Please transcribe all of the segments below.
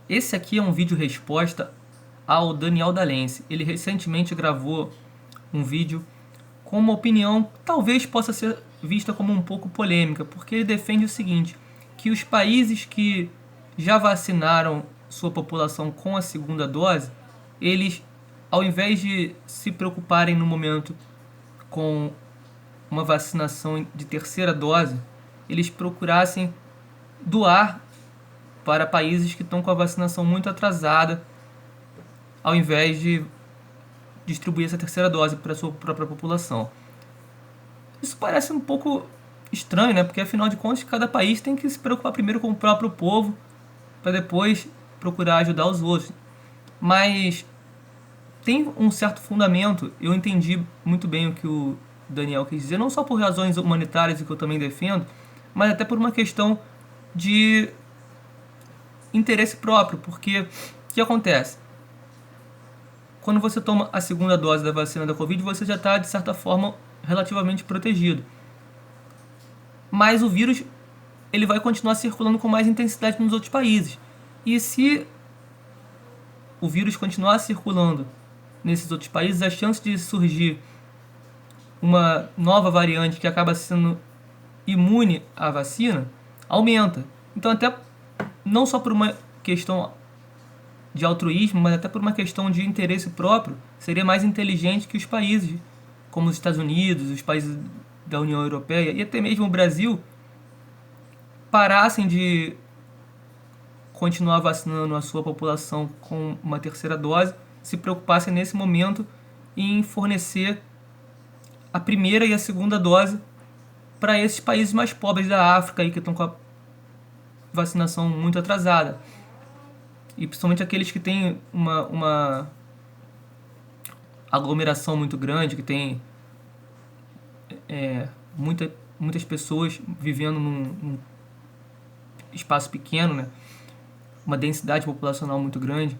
Esse aqui é um vídeo resposta ao Daniel Dalense. Ele recentemente gravou um vídeo com uma opinião que talvez possa ser vista como um pouco polêmica, porque ele defende o seguinte, que os países que já vacinaram sua população com a segunda dose, eles, ao invés de se preocuparem no momento com uma vacinação de terceira dose, eles procurassem doar para países que estão com a vacinação muito atrasada, ao invés de distribuir essa terceira dose para a sua própria população. Isso parece um pouco estranho, né? Porque afinal de contas, cada país tem que se preocupar primeiro com o próprio povo para depois procurar ajudar os outros. Mas tem um certo fundamento, eu entendi muito bem o que o Daniel quis dizer, não só por razões humanitárias, que eu também defendo, mas até por uma questão de interesse próprio, porque o que acontece? Quando você toma a segunda dose da vacina da Covid, você já está, de certa forma, relativamente protegido. Mas o vírus ele vai continuar circulando com mais intensidade nos outros países. E se o vírus continuar circulando nesses outros países, a chance de surgir uma nova variante que acaba sendo imune à vacina aumenta. Então, até não só por uma questão de altruísmo, mas até por uma questão de interesse próprio, seria mais inteligente que os países, como os Estados Unidos, os países da União Europeia e até mesmo o Brasil, parassem de continuar vacinando a sua população com uma terceira dose, se preocupassem nesse momento em fornecer a primeira e a segunda dose para esses países mais pobres da África aí, que estão com a vacinação muito atrasada. E principalmente aqueles que têm uma aglomeração muito grande, que tem muitas pessoas vivendo num espaço pequeno, né? Uma densidade populacional muito grande.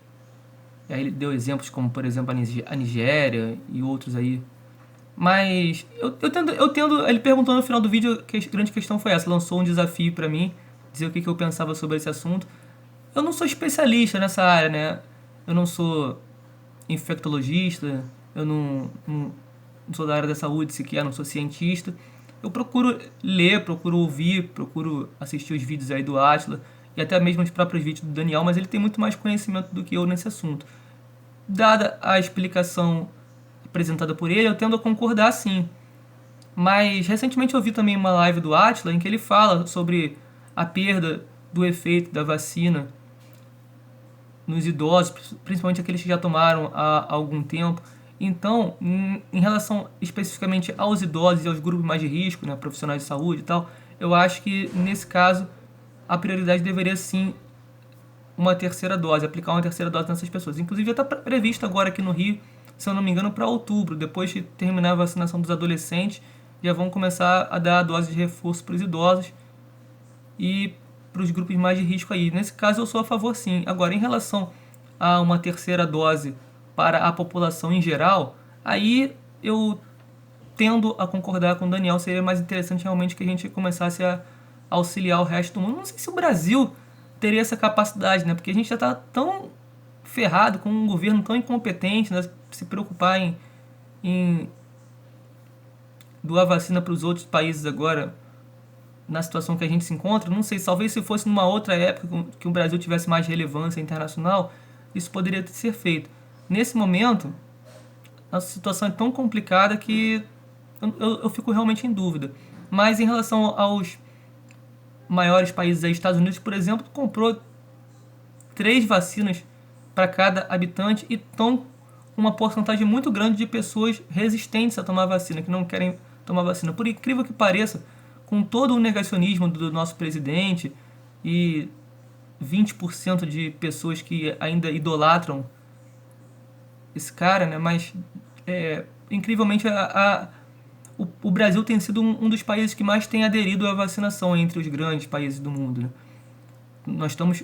E aí ele deu exemplos como, por exemplo, a Nigéria e outros aí. Mas eu tendo, ele perguntou no final do vídeo, que a grande questão foi essa, lançou um desafio para mim, dizer o que eu pensava sobre esse assunto. Eu não sou especialista nessa área, né? Eu não sou infectologista, eu não sou da área da saúde sequer, não sou cientista. Eu procuro ler, procuro ouvir, procuro assistir os vídeos aí do Atila e até mesmo os próprios vídeos do Daniel, mas ele tem muito mais conhecimento do que eu nesse assunto. Dada a explicação apresentada por ele, eu tendo a concordar sim. Mas recentemente eu vi também uma live do Atila em que ele fala sobre a perda do efeito da vacina nos idosos, principalmente aqueles que já tomaram há algum tempo. Então, em relação especificamente aos idosos e aos grupos mais de risco, né, profissionais de saúde e tal, eu acho que nesse caso a prioridade deveria sim uma terceira dose, aplicar uma terceira dose nessas pessoas. Inclusive já está previsto agora aqui no Rio, se eu não me engano, para outubro, depois de terminar a vacinação dos adolescentes, já vão começar a dar a dose de reforço para os idosos e para os grupos mais de risco aí. Nesse caso eu sou a favor sim. Agora, em relação a uma terceira dose para a população em geral, aí eu tendo a concordar com o Daniel, seria mais interessante realmente que a gente começasse a auxiliar o resto do mundo. Não sei se o Brasil teria essa capacidade, né? Porque a gente já está tão ferrado com um governo tão incompetente, né? Se preocupar em doar vacina para os outros países agora, na situação que a gente se encontra, não sei, talvez se fosse numa outra época que o Brasil tivesse mais relevância internacional, isso poderia ser feito. Nesse momento, a situação é tão complicada que eu fico realmente em dúvida. Mas em relação aos maiores países aí, Estados Unidos, por exemplo, comprou 3 vacinas para cada habitante e estão com uma porcentagem muito grande de pessoas resistentes a tomar vacina, que não querem tomar vacina. Por incrível que pareça, com todo o negacionismo do nosso presidente e 20% de pessoas que ainda idolatram esse cara, né? Mas incrivelmente o Brasil tem sido um dos países que mais tem aderido à vacinação entre os grandes países do mundo, né? Nós estamos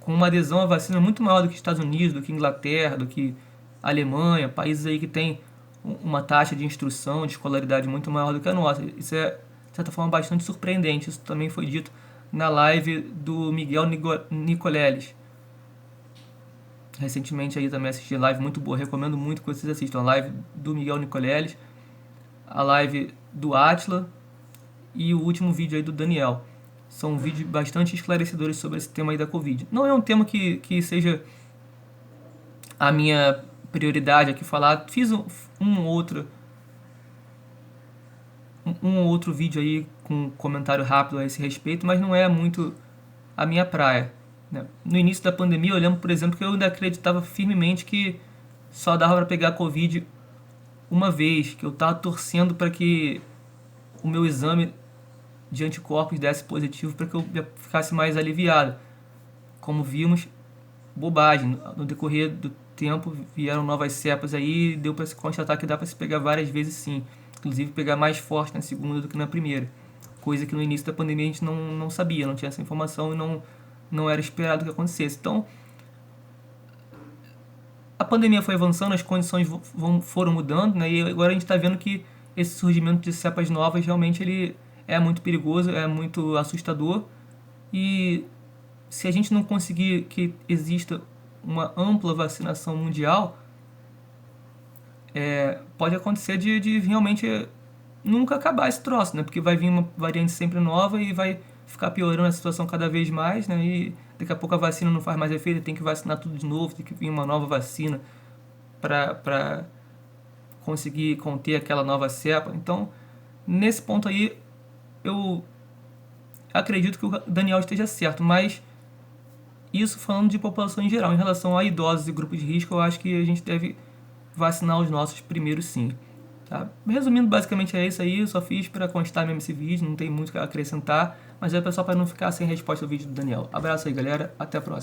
com uma adesão à vacina muito maior do que Estados Unidos, do que Inglaterra, do que Alemanha, países aí que têm uma taxa de instrução, de escolaridade muito maior do que a nossa. Isso é, de certa forma, bastante surpreendente. Isso também foi dito na live do Miguel Nicoleles. Recentemente aí também assisti live muito boa, recomendo muito que vocês assistam. A live do Miguel Nicoleles, a live do Atila e o último vídeo aí do Daniel. São vídeos bastante esclarecedores sobre esse tema aí da Covid. Não é um tema que seja a minha prioridade aqui falar. Fiz um ou outro vídeo aí com um comentário rápido a esse respeito, mas não é muito a minha praia, né? No início da pandemia eu lembro, por exemplo, que eu ainda acreditava firmemente que só dava para pegar Covid uma vez, que eu estava torcendo para que o meu exame de anticorpos desse positivo para que eu ficasse mais aliviado. Como vimos, bobagem. No decorrer do tempo vieram novas cepas aí e deu para se constatar que dá para se pegar várias vezes sim. Inclusive pegar mais forte na segunda do que na primeira. Coisa que no início da pandemia a gente não sabia, não tinha essa informação e não era esperado que acontecesse. Então, a pandemia foi avançando, as condições foram mudando, né? E agora a gente está vendo que esse surgimento de cepas novas realmente ele é muito perigoso, é muito assustador. E se a gente não conseguir que exista uma ampla vacinação mundial, pode acontecer de realmente nunca acabar esse troço, né? Porque vai vir uma variante sempre nova e vai ficar piorando a situação cada vez mais, né? E daqui a pouco a vacina não faz mais efeito, tem que vacinar tudo de novo, tem que vir uma nova vacina para conseguir conter aquela nova cepa. Então, nesse ponto aí, eu acredito que o Daniel esteja certo, mas isso falando de população em geral. Em relação a idosos e grupos de risco, eu acho que a gente deve vacinar os nossos primeiro sim. Tá? Resumindo, basicamente é isso aí. Eu só fiz para constar mesmo esse vídeo, não tem muito o que acrescentar, mas é pessoal para não ficar sem resposta ao vídeo do Daniel. Abraço aí, galera. Até a próxima.